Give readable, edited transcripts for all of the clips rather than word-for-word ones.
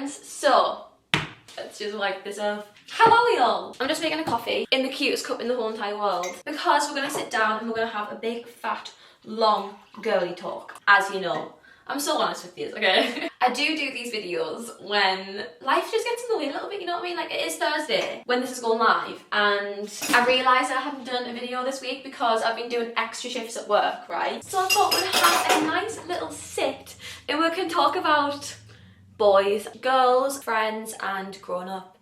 friends. So let's just wipe this off. How are we all? I'm just making a coffee in the cutest cup in the whole entire world because we're gonna sit down and we're gonna have a big, fat, long, girly talk. As you know, I'm so honest with you, okay? I do these videos when life just gets in the way a little bit, you know what I mean? Like, it is Thursday when this is going live, and I realised I haven't done a video this week because I've been doing extra shifts at work, right? So I thought we'd have a nice little sit and we can talk about boys, girls, friends, and growing up,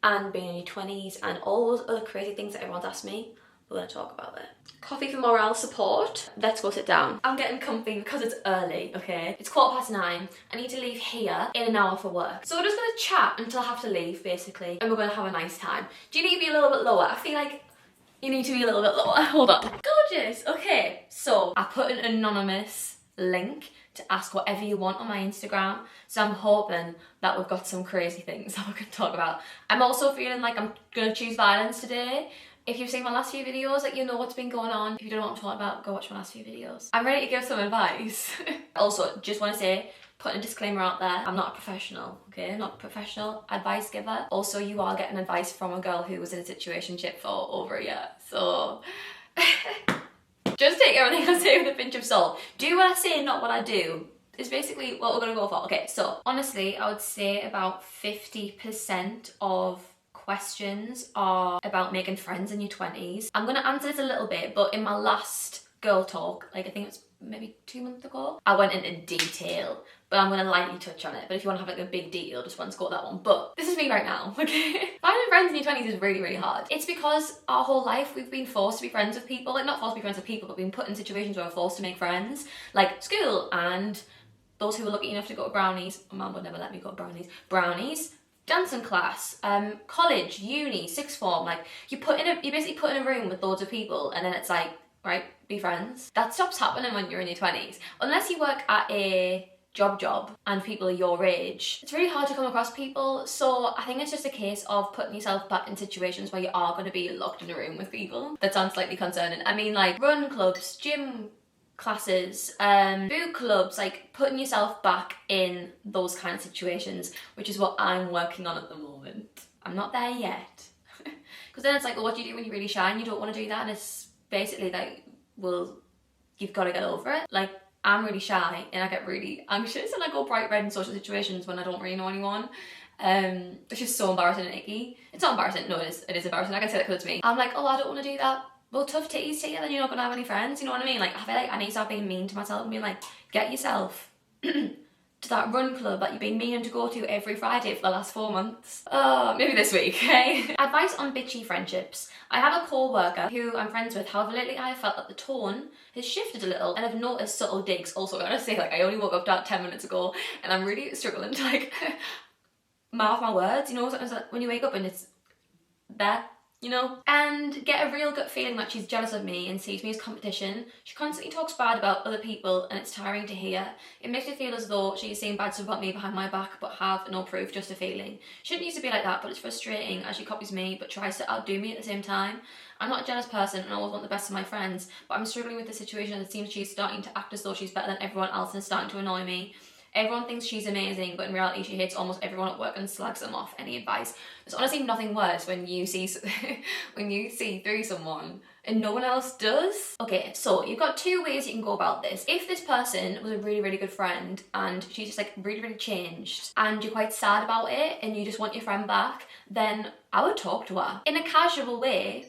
and being in your 20s, and all those other crazy things that everyone's asked me. We're going to talk about it. Coffee for morale support. Let's go sit down. I'm getting comfy because it's early, okay? It's 9:15. I need to leave here in an hour for work. So we're just going to chat until I have to leave, basically, and we're going to have a nice time. Do you need to be a little bit lower? I feel like you need to be a little bit lower. Hold on. Gorgeous. Okay, so I put an anonymous link to ask whatever you want on my Instagram. So I'm hoping that we've got some crazy things that we can talk about. I'm also feeling like I'm going to choose violence today. If you've seen my last few videos, like, you know what's been going on. If you don't know what I'm talking about, go watch my last few videos. I'm ready to give some advice. Also, just want to say, putting a disclaimer out there, I'm not a professional, okay? I'm not a professional advice giver. Also, you are getting advice from a girl who was in a situationship for over a year. So just take everything I say with a pinch of salt. Do what I say, not what I do. Is basically what we're gonna go for. Okay, so honestly, I would say about 50% of questions are about making friends in your 20s. I'm gonna answer this a little bit, but in my last girl talk, like I think it was maybe 2 months ago, I went into detail, but I'm gonna lightly touch on it. But if you want to have like a big detail, just once go that one. But this is me right now, okay? Finding friends in your 20s is really, really hard. It's because our whole life we've been forced to be friends with people. Like, not forced to be friends with people, but being put in situations where we're forced to make friends. Like school, and those who were lucky enough to go to brownies. My mum would never let me go to brownies. Brownies, dancing class, college, uni, sixth form. Like, you basically put in a room with loads of people, and then it's like, right, be friends. That stops happening when you're in your 20s. Unless you work at a job and people are your age, it's really hard to come across people. So I think it's just a case of putting yourself back in situations where you are going to be locked in a room with people. That sounds slightly concerning. I mean, like run clubs, gym classes, boot clubs, like putting yourself back in those kind of situations, which is what I'm working on at the moment. I'm not there yet. Because then it's like, well, what do you do when you're really shy and you don't want to do that? And it's basically like, well, you've got to get over it. Like, I'm really shy and I get really anxious and I go bright red in social situations when I don't really know anyone. It's just so embarrassing and icky. It's not embarrassing, no, it is embarrassing. I can say that because it's me. I'm like, oh, I don't want to do that. Well, tough titties to you, then you're not going to have any friends, you know what I mean? Like, I feel like I need to start being mean to myself and being like, get yourself to that run club that you've been meaning to go to every Friday for the last 4 months. Maybe this week, okay? Advice on bitchy friendships. I have a co-worker who I'm friends with, however lately I have felt that the tone has shifted a little and I've noticed subtle digs. Also, I gotta say, like, I only woke up about 10 minutes ago and I'm really struggling to like mouth my words, you know, sometimes when you wake up and it's there, you know, and get a real gut feeling that she's jealous of me and sees me as competition. She constantly talks bad about other people and it's tiring to hear. It makes me feel as though she's saying bad stuff about me behind my back but have no proof, just a feeling. Shouldn't used to be like that, but it's frustrating as she copies me but tries to outdo me at the same time. I'm not a jealous person and I always want the best of my friends, but I'm struggling with the situation and it seems she's starting to act as though she's better than everyone else and is starting to annoy me. Everyone thinks she's amazing, but in reality she hates almost everyone at work and slags them off. Any advice? There's honestly nothing worse when you see through someone and no one else does. Okay, so you've got 2 ways you can go about this. If this person was a really, really good friend and she's just like really, really changed and you're quite sad about it and you just want your friend back, then I would talk to her in a casual way.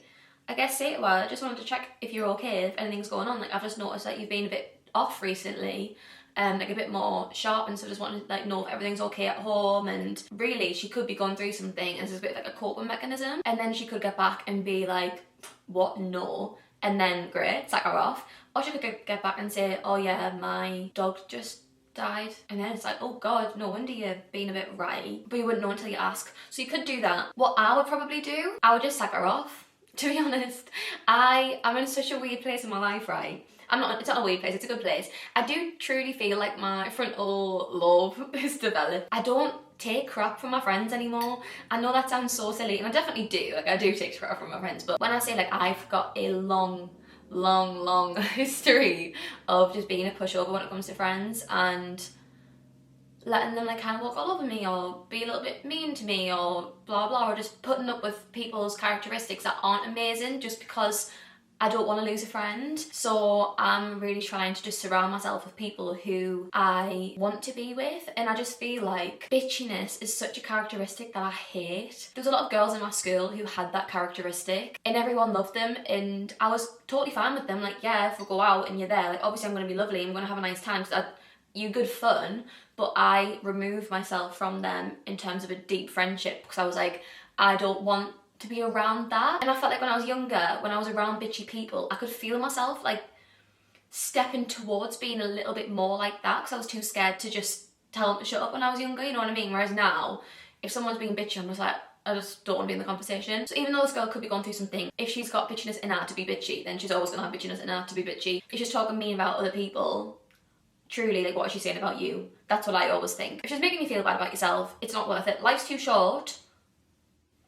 I guess say to her, I just wanted to check if you're okay, if anything's going on. Like, I've just noticed that you've been a bit off recently. Like a bit more sharp, and so just want to like know if everything's okay at home. And really she could be going through something and this is a bit like a coping mechanism, and then she could get back and be like, what, no, and then great, sack her off. Or she could get back and say, oh yeah, my dog just died, and then it's like, oh god, no wonder you're being a bit right, but you wouldn't know until you ask. So you could do that. What I would probably do, I would just sack her off, to be honest. I'm in such a weird place in my life, right? It's not a weird place, it's a good place. I do truly feel like my frontal lobe is developed. I don't take crap from my friends anymore. I know that sounds so silly, and I definitely do. Like, I do take crap from my friends, but when I say like I've got a long history of just being a pushover when it comes to friends, and letting them like kind of walk all over me or be a little bit mean to me or blah blah, or just putting up with people's characteristics that aren't amazing just because I don't want to lose a friend. So I'm really trying to just surround myself with people who I want to be with, and I just feel like bitchiness is such a characteristic that I hate. There was a lot of girls in my school who had that characteristic and everyone loved them, and I was totally fine with them. Like, yeah, if we go out and you're there, like obviously I'm going to be lovely, I'm going to have a nice time, so you good fun, but I removed myself from them in terms of a deep friendship because I was like, I don't want to be around that. And I felt like when I was younger, when I was around bitchy people, I could feel myself like stepping towards being a little bit more like that because I was too scared to just tell them to shut up when I was younger, you know what I mean? Whereas now, if someone's being bitchy, I'm just like, I just don't want to be in the conversation. So even though this girl could be going through something, if she's got bitchiness in her to be bitchy, then she's always gonna have bitchiness in her to be bitchy. If she's talking mean about other people, truly, like, what is she saying about you? That's what I always think. If she's making you feel bad about yourself, it's not worth it. Life's too short.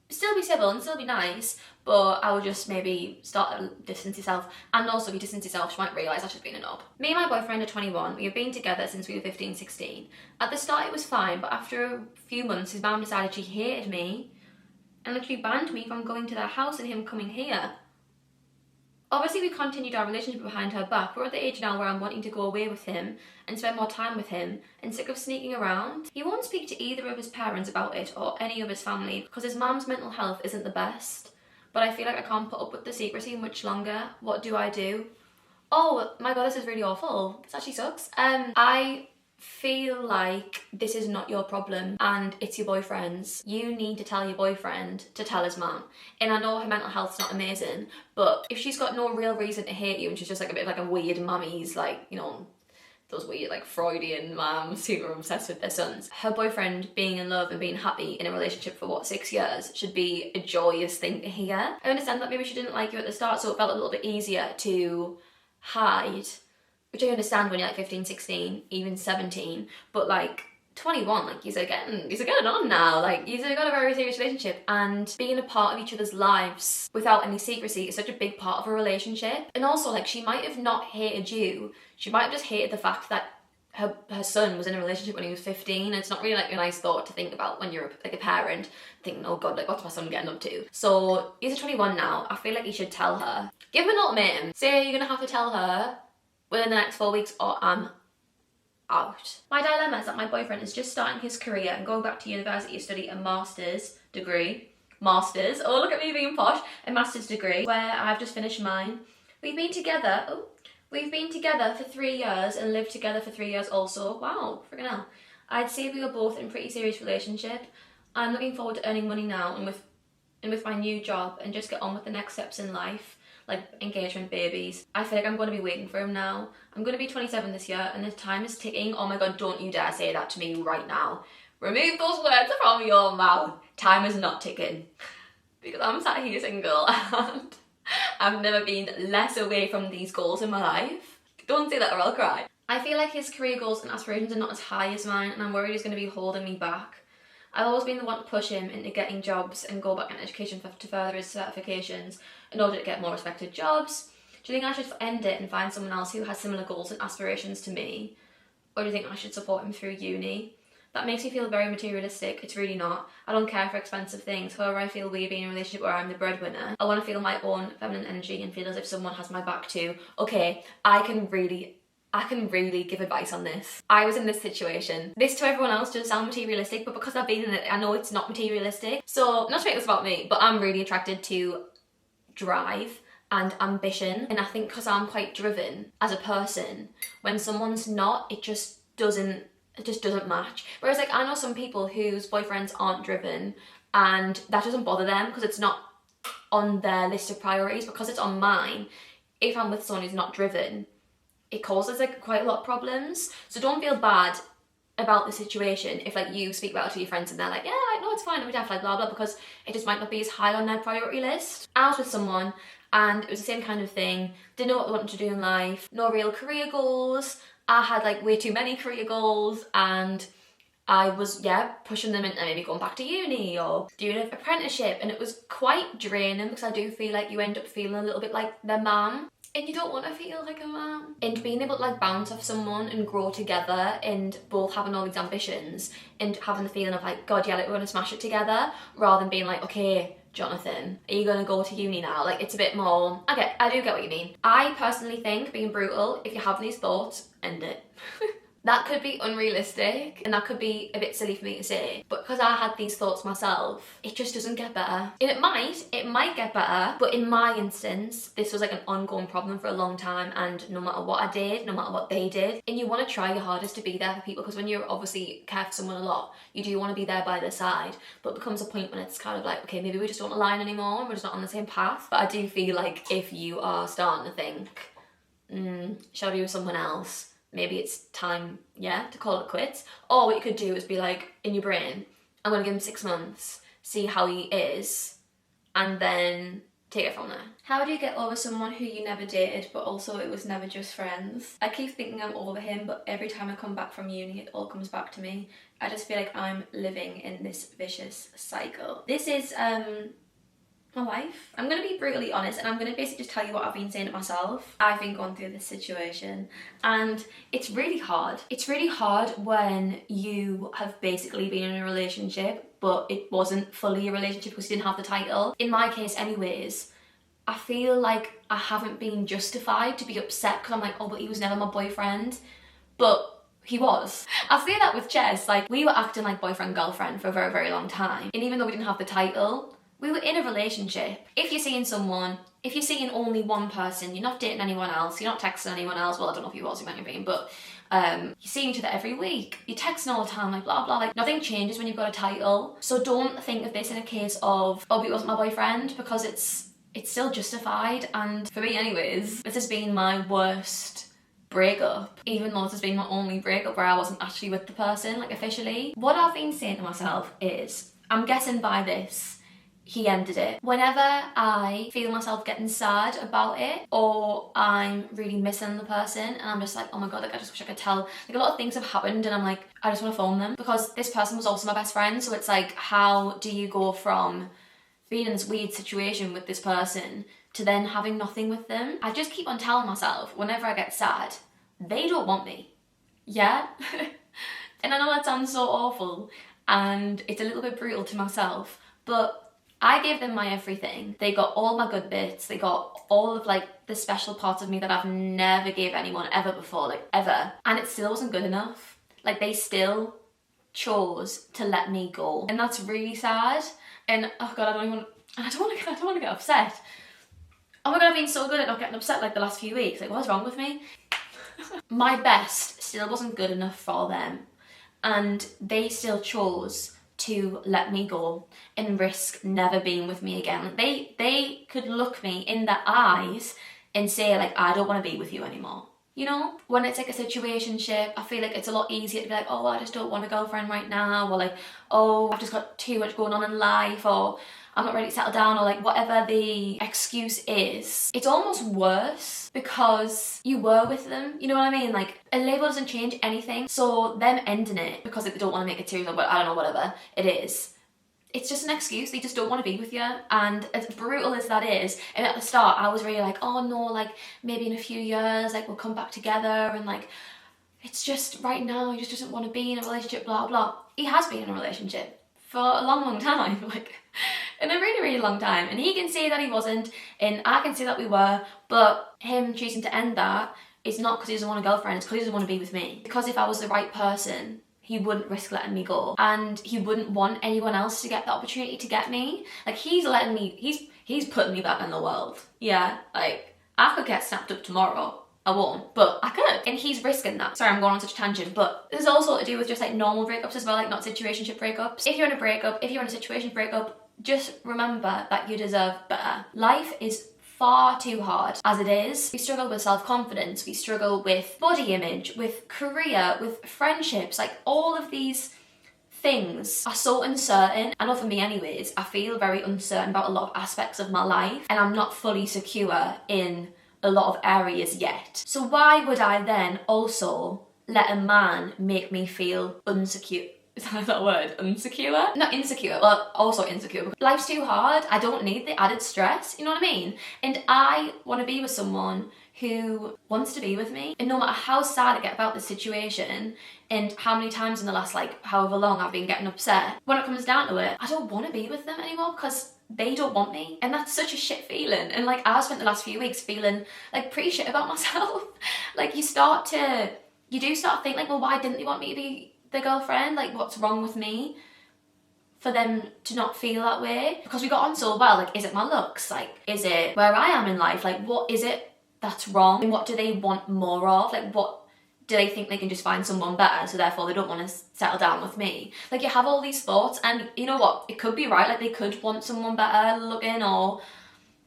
Still be civil and still be nice, but I would just maybe start to distance yourself. And also, if you distance yourself, she might realise that she's been a knob. Me and my boyfriend are 21. We have been together since we were 15, 16. At the start, it was fine, but after a few months, his mum decided she hated me and literally banned me from going to their house and him coming here. Obviously, we continued our relationship behind her back. We're at the age now where I'm wanting to go away with him and spend more time with him and sick of sneaking around. He won't speak to either of his parents about it or any of his family because his mum's mental health isn't the best. But I feel like I can't put up with the secrecy much longer. What do I do? Oh my god, this is really awful. This actually sucks. I feel like this is not your problem and it's your boyfriend's. You need to tell your boyfriend to tell his mum. And I know her mental health's not amazing, but if she's got no real reason to hate you and she's just like a bit of like a weird mummy's, like, you know, those weird like Freudian mums who are obsessed with their sons. Her boyfriend being in love and being happy in a relationship for what, 6 years should be a joyous thing to hear. I understand that maybe she didn't like you at the start, so it felt a little bit easier to hide, which I understand when you're like 15, 16, even 17, but like 21, like you're getting on now, like you've got a very serious relationship, and being a part of each other's lives without any secrecy is such a big part of a relationship. And also, like, she might have not hated you, she might have just hated the fact that her son was in a relationship when he was 15, and it's not really like a nice thought to think about when you're like a parent, thinking, oh god, like what's my son getting up to? So he's 21 now. I feel like you should tell her. Give him an ultimatum. Say you're gonna have to tell her within the next 4 weeks or I'm out. My dilemma is that my boyfriend is just starting his career and going back to university to study a master's degree. Masters, oh look at me being posh, a master's degree, where I've just finished mine. We've been together for 3 years and lived together for 3 years also. Wow, freaking hell. I'd say we were both in a pretty serious relationship. I'm looking forward to earning money now and with my new job and just get on with the next steps in life, like engagement, babies. I feel like I'm going to be waiting for him now. I'm going to be 27 this year and the time is ticking. Oh my god, don't you dare say that to me right now. Remove those words from your mouth. Time is not ticking. Because I'm sat here single and I've never been less away from these goals in my life. Don't say that or I'll cry. I feel like his career goals and aspirations are not as high as mine, and I'm worried he's going to be holding me back. I've always been the one to push him into getting jobs and go back in education to further his certifications in order to get more respected jobs. Do you think I should end it and find someone else who has similar goals and aspirations to me? Or do you think I should support him through uni? That makes me feel very materialistic. It's really not. I don't care for expensive things. However, I feel weird being in a relationship where I'm the breadwinner. I want to feel my own feminine energy and feel as if someone has my back too. Okay, I can really give advice on this. I was in this situation. This to everyone else doesn't sound materialistic, but because I've been in it, I know it's not materialistic. So, not to make this about me, but I'm really attracted to drive and ambition. And I think because I'm quite driven as a person, when someone's not, it just doesn't match. Whereas like I know some people whose boyfriends aren't driven and that doesn't bother them because it's not on their list of priorities. Because it's on mine, if I'm with someone who's not driven, it causes like quite a lot of problems. So don't feel bad about the situation if like you speak about it to your friends and they're like, yeah, like, no, it's fine, we have like blah blah, because it just might not be as high on their priority list. I was with someone and it was the same kind of thing. Didn't know what they wanted to do in life, no real career goals. I had like way too many career goals and I was, pushing them into maybe going back to uni or doing an apprenticeship, and it was quite draining because I do feel like you end up feeling a little bit like their mum. And you don't want to feel like a man. And being able to like bounce off someone and grow together and both having all these ambitions and having the feeling of like, God, yeah, like we're going to smash it together, rather than being like, okay, Jonathan, are you going to go to uni now? Like, it's a bit more, I do get what you mean. I personally think, being brutal, if you're having these thoughts, end it. That could be unrealistic and that could be a bit silly for me to say, but because I had these thoughts myself, it just doesn't get better. And it might get better, but in my instance, this was like an ongoing problem for a long time, and no matter what I did, no matter what they did, and you want to try your hardest to be there for people, because when you're obviously care for someone a lot, you do want to be there by their side, but it becomes a point when it's kind of like, okay, maybe we just don't align anymore and we're just not on the same path. But I do feel like if you are starting to think, shall I be with someone else? Maybe it's time, yeah, to call it quits. Or what you could do is be like, in your brain, I'm gonna give him 6 months, see how he is, and then take it from there. How do you get over someone who you never dated, but also it was never just friends? I keep thinking I'm over him, but every time I come back from uni, it all comes back to me. I just feel like I'm living in this vicious cycle. This is, my life. I'm going to be brutally honest, and I'm going to basically just tell you what I've been saying to myself. I've been going through this situation and it's really hard. It's really hard when you have basically been in a relationship but it wasn't fully a relationship because you didn't have the title. In my case anyways, I feel like I haven't been justified to be upset because I'm like, oh, but he was never my boyfriend. But he was. I say that with Jess, like we were acting like boyfriend girlfriend for a very, very long time, and even though we didn't have the title, we were in a relationship. If you're seeing someone, if you're seeing only one person, you're not dating anyone else, you're not texting anyone else, well, I don't know if you was, you might have been, but you're seeing each other every week, you're texting all the time, like blah blah, like nothing changes when you've got a title. So don't think of this in a case of, oh, but he wasn't my boyfriend, because it's still justified. And for me anyways, this has been my worst breakup, even though this has been my only breakup where I wasn't actually with the person, like officially. What I've been saying to myself is, I'm guessing by this, he ended it. Whenever I feel myself getting sad about it, or I'm really missing the person and I'm just like, oh my god, like I just wish I could tell, like a lot of things have happened and I'm like, I just want to phone them, because this person was also my best friend. So it's like, how do you go from being in this weird situation with this person to then having nothing with them? I just keep on telling myself, whenever I get sad, they don't want me. Yeah? And I know that sounds so awful and it's a little bit brutal to myself, but I gave them my everything. They got all my good bits. They got all of like the special parts of me that I've never gave anyone ever before, like ever. And it still wasn't good enough. Like they still chose to let me go. And that's really sad. And oh god, I don't want to get upset. Oh my god, I've been so good at not getting upset like the last few weeks. Like what's wrong with me? My best still wasn't good enough for them. And they still chose to let me go and risk never being with me again. Like they could look me in the eyes and say like, I don't want to be with you anymore. You know, when it's like a situationship, I feel like it's a lot easier to be like, oh, I just don't want a girlfriend right now, or like, oh, I've just got too much going on in life, or I'm not ready to settle down, or like whatever the excuse is. It's almost worse because you were with them, you know what I mean? Like a label doesn't change anything, so them ending it because they don't want to make it serious, or I don't know, whatever it is, it's just an excuse. They just don't want to be with you. And as brutal as that is, and at the start I was really like, oh no, like maybe in a few years like we'll come back together, and like it's just right now he just doesn't want to be in a relationship, blah blah. He has been in a relationship for a long time, like in a really long time, and he can say that he wasn't and I can say that we were, but him choosing to end that is not because he doesn't want a girlfriend, it's because he doesn't want to be with me. Because if I was the right person, he wouldn't risk letting me go, and he wouldn't want anyone else to get the opportunity to get me. Like he's letting me, he's putting me back in the world. Yeah, like I could get snapped up tomorrow. I won't, but I could, and he's risking that. Sorry, I'm going on such a tangent, but this is also to do with just like normal breakups as well, like not situationship breakups. If you're in a breakup, if you're in a situation breakup, just remember that you deserve better. Life is far too hard as it is. We struggle with self-confidence, we struggle with body image, with career, with friendships, like all of these things are so uncertain. I know for me anyways, I feel very uncertain about a lot of aspects of my life, and I'm not fully secure in a lot of areas yet. So why would I then also let a man make me feel unsecure? is that a word? Unsecure? Not insecure, well, also insecure. Life's too hard. I don't need the added stress, you know what I mean? And I want to be with someone who wants to be with me. And no matter how sad I get about the situation and how many times in the last like however long I've been getting upset, when it comes down to it, I don't want to be with them anymore because they don't want me. And that's such a shit feeling. And like I've spent the last few weeks feeling like pretty shit about myself. Like you do start to think like, well, why didn't they want me to be their girlfriend? Like what's wrong with me for them to not feel that way? Because we got on so well. Like, is it my looks? Like, is it where I am in life? Like, what is it that's wrong? And what do they want more of? Like, what do they think they can just find someone better, so therefore they don't want to settle down with me? Like, you have all these thoughts, and you know what? It could be right. Like, they could want someone better looking or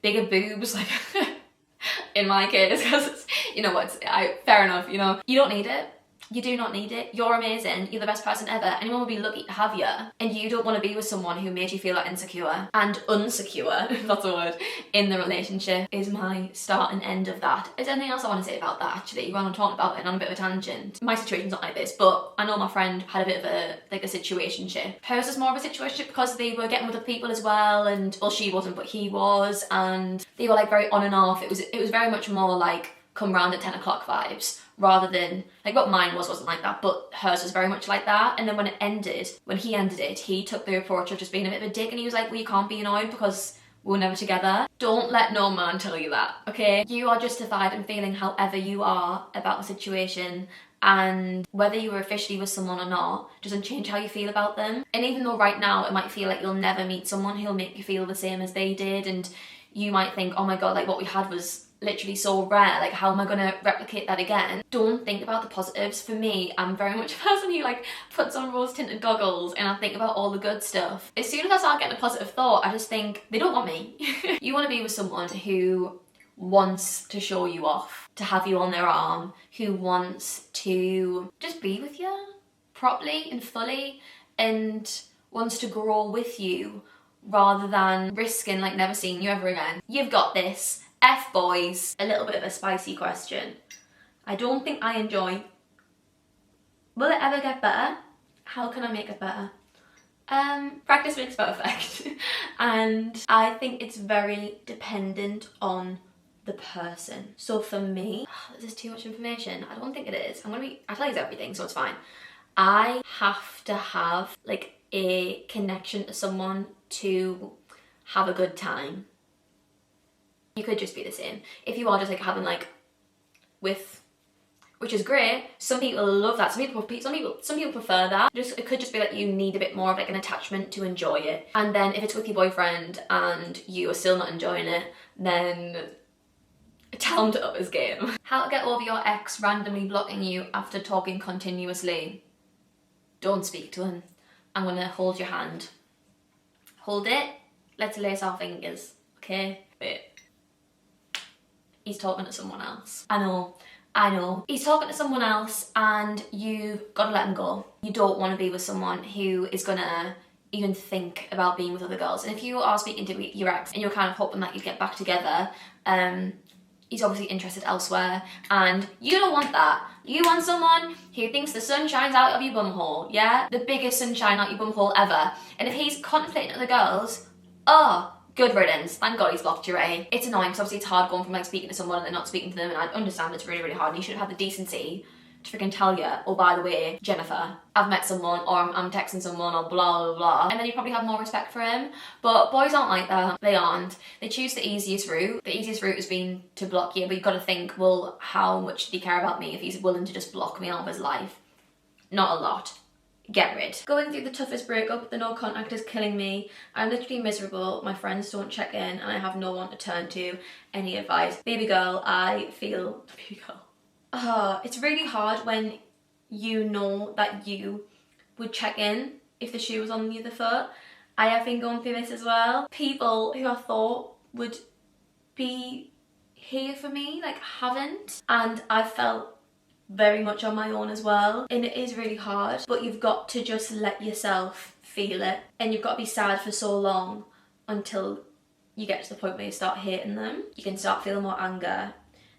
bigger boobs, like in my case, because you know what? Fair enough. You know, you don't need it. You do not need it. You're amazing. You're the best person ever. Anyone would be lucky to have you. And you don't want to be with someone who made you feel like insecure and unsecure, if that's a word, in the relationship, is my start and end of that. Is there anything else I want to say about that, actually? While I'm talking about it and on a bit of a tangent. My situation's not like this, but I know my friend had a bit of a situationship. Hers is more of a situationship because they were getting with other people as well, and, well, she wasn't, but he was, and they were like very on and off. It was very much more like come round at 10 o'clock vibes, rather than, like what mine wasn't like that, but hers was very much like that. And then when he ended it, he took the approach of just being a bit of a dick, and he was like, well, you can't be annoyed because we're never together. Don't let no man tell you that, okay? You are justified in feeling however you are about the situation, and whether you were officially with someone or not doesn't change how you feel about them. And even though right now it might feel like you'll never meet someone who'll make you feel the same as they did, and you might think, oh my god, like what we had was literally so rare, like how am I gonna replicate that again? Don't think about the positives. For me, I'm very much a person who like puts on rose tinted goggles and I think about all the good stuff. As soon as I start getting a positive thought, I just think they don't want me. You want to be with someone who wants to show you off, to have you on their arm, who wants to just be with you properly and fully, and wants to grow with you rather than risking like never seeing you ever again. You've got this. F boys. A little bit of a spicy question. I don't think I enjoy. Will it ever get better? How can I make it better? Practice makes perfect. And I think it's very dependent on the person. So for me, this is too much information. I don't think it is. I tell you everything, so it's fine. I have to have like a connection to someone to have a good time. You could just be the same. If you are just like having like which is great. Some people love that. Some people prefer that. It could just be like you need a bit more of like an attachment to enjoy it. And then if it's with your boyfriend and you are still not enjoying it, then tell him to up his game. How to get over your ex randomly blocking you after talking continuously. Don't speak to him. I'm gonna hold your hand. Hold it. Let's lace our fingers. Okay? Wait. He's talking to someone else. I know. He's talking to someone else and you've got to let him go. You don't want to be with someone who is gonna even think about being with other girls. And if you are speaking to your ex and you're kind of hoping that you get back together, he's obviously interested elsewhere, and you don't want that. You want someone who thinks the sun shines out of your bumhole, yeah? The biggest sunshine out your bumhole ever. And if he's contemplating other girls, good riddance. Thank God he's blocked you, right? It's annoying because obviously it's hard going from like speaking to someone and then not speaking to them, and I understand it's really, really hard, and you should have had the decency to freaking tell you, oh, by the way, Jennifer, I've met someone, or I'm texting someone, or blah, blah, blah. And then you probably have more respect for him. But boys aren't like that. They aren't. They choose the easiest route. The easiest route has been to block you, but you've got to think, well, how much did he care about me if he's willing to just block me out of his life? Not a lot. Get rid. Going through the toughest breakup, the no contact is killing me. I'm literally miserable. My friends don't check in and I have no one to turn to. Any advice? Baby girl, baby girl. It's really hard when you know that you would check in if the shoe was on the other foot. I have been going through this as well. People who I thought would be here for me, like, haven't. And I felt very much on my own as well, and it is really hard, but you've got to just let yourself feel it, and you've got to be sad for so long until you get to the point where you start hating them. You can start feeling more anger,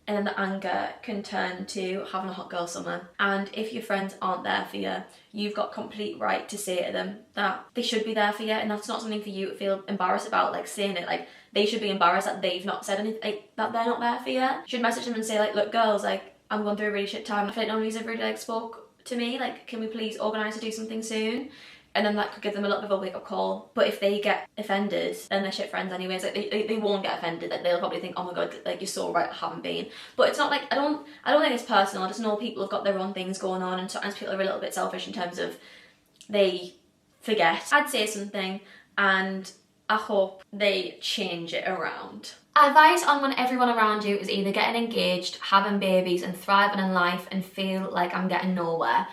and then the anger can turn to having a hot girl summer. And if your friends aren't there for you, you've got complete right to say to them that they should be there for you, and that's not something for you to feel embarrassed about, like saying it. Like, they should be embarrassed that they've not said anything, like, that they're not there for you. You should message them and say, like, look girls, like, I'm going through a really shit time. I feel like nobody's ever really like spoke to me, like, can we please organise to do something soon? And then that could give them a little bit of a wake-up call. But if they get offended, then they're shit friends anyways. Like, they won't get offended. Like, they'll probably think, oh my god, like, you're so right, I haven't been. But it's not like, I don't think it's personal. I just know people have got their own things going on, and sometimes people are a little bit selfish in terms of they forget. I'd say something, and I hope they change it around. Advice on when everyone around you is either getting engaged, having babies and thriving in life and feel like I'm getting nowhere.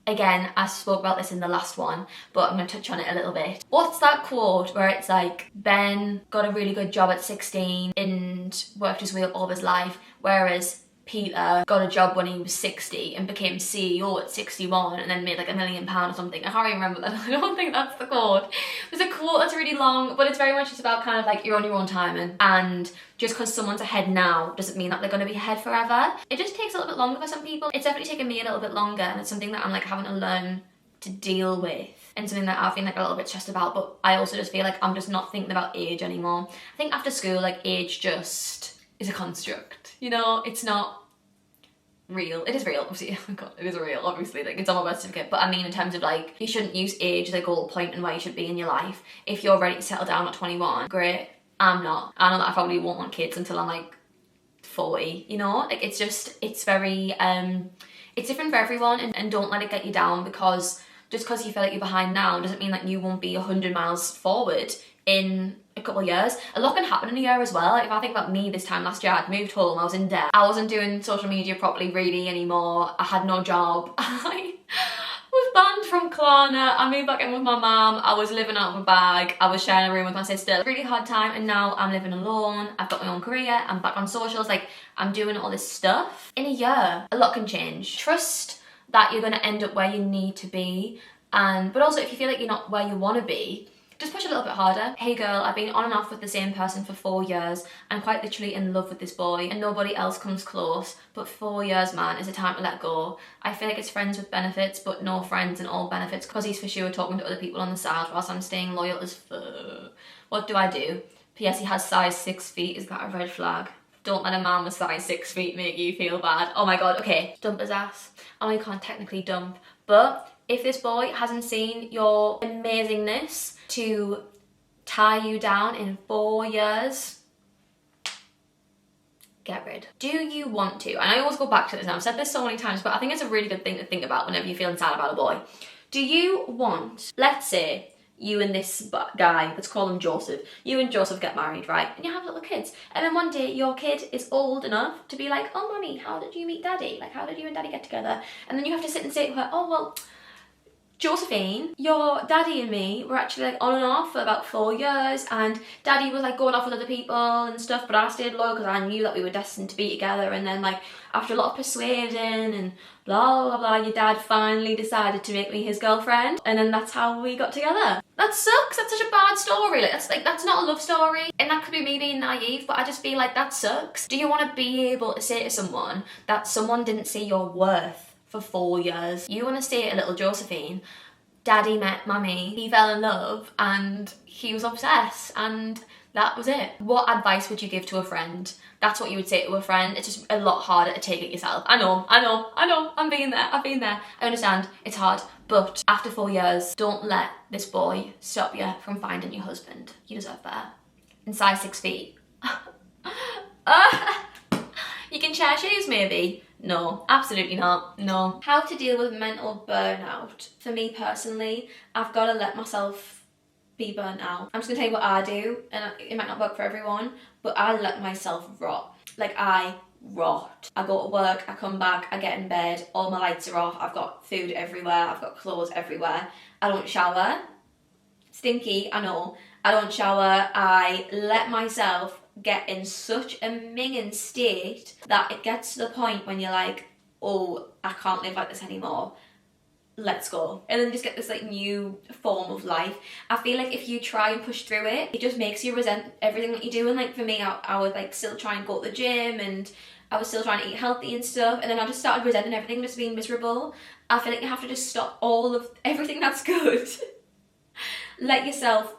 Again, I spoke about this in the last one, but I'm going to touch on it a little bit. What's that quote where it's like, Ben got a really good job at 16 and worked his way up all of his life, whereas Peter got a job when he was 60 and became CEO at 61 and then made like £1 million or something. I can't even remember that. I don't think that's the quote. There's a quote that's really long, but it's very much just about kind of like, you're on your own timing, and just because someone's ahead now doesn't mean that they're going to be ahead forever. It just takes a little bit longer for some people. It's definitely taken me a little bit longer, and it's something that I'm like having to learn to deal with, and something that I've been like a little bit stressed about. But I also just feel like I'm just not thinking about age anymore. I think after school, like, age just is a construct, you know? It's not real. It is real, obviously. Oh my god, it is real, obviously. Like, it's on my birth certificate. But I mean, in terms of like, you shouldn't use age as a goal point and where you should be in your life. If you're ready to settle down at 21, great. I'm not. I know that I probably won't want kids until I'm like 40, you know? Like, it's just, it's very, it's different for everyone, and don't let it get you down, because just because you feel like you're behind now doesn't mean that you won't be 100 miles forward in a couple of years. A lot can happen in a year as well. Like, if I think about me this time last year, I'd moved home, I was in debt, I wasn't doing social media properly really anymore, I had no job, I was banned from Klarna, I moved back in with my mum, I was living out of a bag, I was sharing a room with my sister. Really hard time, and now I'm living alone, I've got my own career, I'm back on socials, like, I'm doing all this stuff. In a year, a lot can change. Trust that you're gonna end up where you need to be, but also if you feel like you're not where you wanna be, just push a little bit harder. Hey girl, I've been on and off with the same person for 4 years. I'm quite literally in love with this boy and nobody else comes close. But 4 years, man, is a time to let go. I feel like it's friends with benefits, but no friends and all benefits, because he's for sure talking to other people on the side whilst I'm staying loyal as fuck. What do I do? P.S. he has size 6 feet. Is that a red flag? Don't let a man with size 6 feet make you feel bad. Oh my god, okay. Dump his ass. I know you can't technically dump, but if this boy hasn't seen your amazingness to tie you down in 4 years, get rid. Do you want to? And I always go back to this, and I've said this so many times, but I think it's a really good thing to think about whenever you're feeling sad about a boy. Do you want, let's say, you and this guy, let's call him Joseph, you and Joseph get married, right? And you have little kids. And then one day your kid is old enough to be like, oh mommy, how did you meet daddy? Like, how did you and daddy get together? And then you have to sit and say to her, oh well, Josephine, your daddy and me were actually like on and off for about 4 years, and daddy was like going off with other people and stuff, but I stayed loyal because I knew that we were destined to be together. And then like after a lot of persuading and blah blah blah, your dad finally decided to make me his girlfriend, and then that's how we got together. That sucks. That's such a bad story. Like that's not a love story, and that could be me being naive, but I just feel like that sucks. Do you want to be able to say to someone that someone didn't see your worth for 4 years? You want to say to little Josephine, daddy met mummy, he fell in love and he was obsessed and that was it. What advice would you give to a friend? That's what you would say to a friend. It's just a lot harder to take it yourself. I know, I've been there. I understand, it's hard, but after 4 years, don't let this boy stop you from finding your husband. You deserve better. In size 6 feet. You can share shoes maybe. No, absolutely not, no. How to deal with mental burnout. For me personally, I've got to let myself be burnt out. I'm just gonna tell you what I do, and it might not work for everyone, but I let myself rot. Like, I rot. I go to work, I come back, I get in bed, all my lights are off, I've got food everywhere, I've got clothes everywhere. I don't shower. Stinky, I know. I don't shower. I let myself get in such a minging state that it gets to the point when you're like, oh, I can't live like this anymore, let's go. And then just get this like new form of life. I feel like if you try and push through it, it just makes you resent everything that you do. And like for me, I would like still try and go to the gym and I was still trying to eat healthy and stuff, and then I just started resenting everything, just being miserable. I feel like you have to just stop all of everything that's good. Let yourself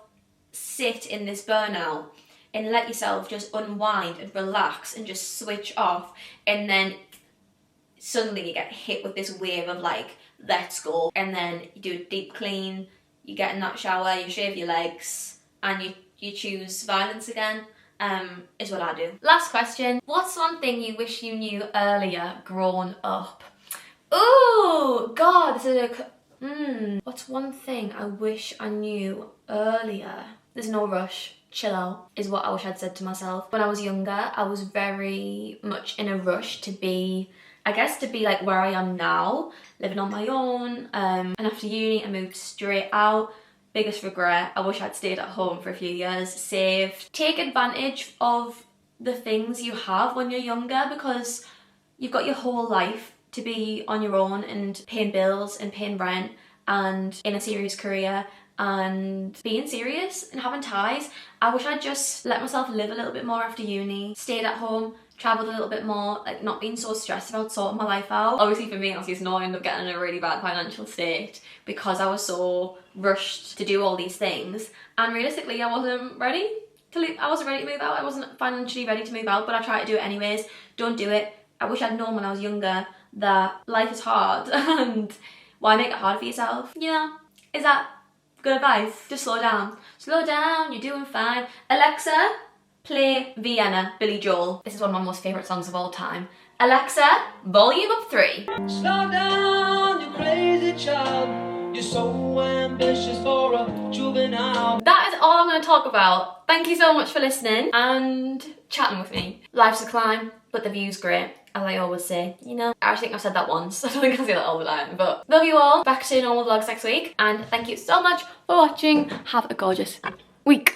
sit in this burnout and let yourself just unwind and relax and just switch off, and then suddenly you get hit with this wave of like, let's go, and then you do a deep clean, you get in that shower, you shave your legs, and you choose violence again, is what I do. Last question. What's one thing you wish you knew earlier growing up? Ooh, God, this is a... What's one thing I wish I knew earlier? There's no rush. Chill out, is what I wish I'd said to myself. When I was younger, I was very much in a rush to be, I guess, to be like where I am now, living on my own, and after uni I moved straight out. Biggest regret, I wish I'd stayed at home for a few years, saved. Take advantage of the things you have when you're younger, because you've got your whole life to be on your own and paying bills and paying rent and in a serious career and being serious and having ties. I wish I'd just let myself live a little bit more after uni, stayed at home, travelled a little bit more, like not being so stressed about sorting my life out. Obviously for me, obviously, I ended up getting in a really bad financial state because I was so rushed to do all these things, and realistically I wasn't ready to leave. I wasn't ready to move out. I wasn't financially ready to move out, but I tried to do it anyways. Don't do it. I wish I'd known when I was younger that life is hard and why make it hard for yourself? You know, is that good advice? Just slow down. Slow down, you're doing fine. Alexa, play Vienna, Billy Joel. This is one of my most favourite songs of all time. Alexa, volume up 3. Slow down, you crazy child. You're so ambitious for a juvenile. That is all I'm going to talk about. Thank you so much for listening and chatting with me. Life's a climb, but the view's great, as I always say. You know, I actually think I've said that once. I don't think I say that all the time, but love you all. Back to normal vlogs next week, and thank you so much for watching. Have a gorgeous week.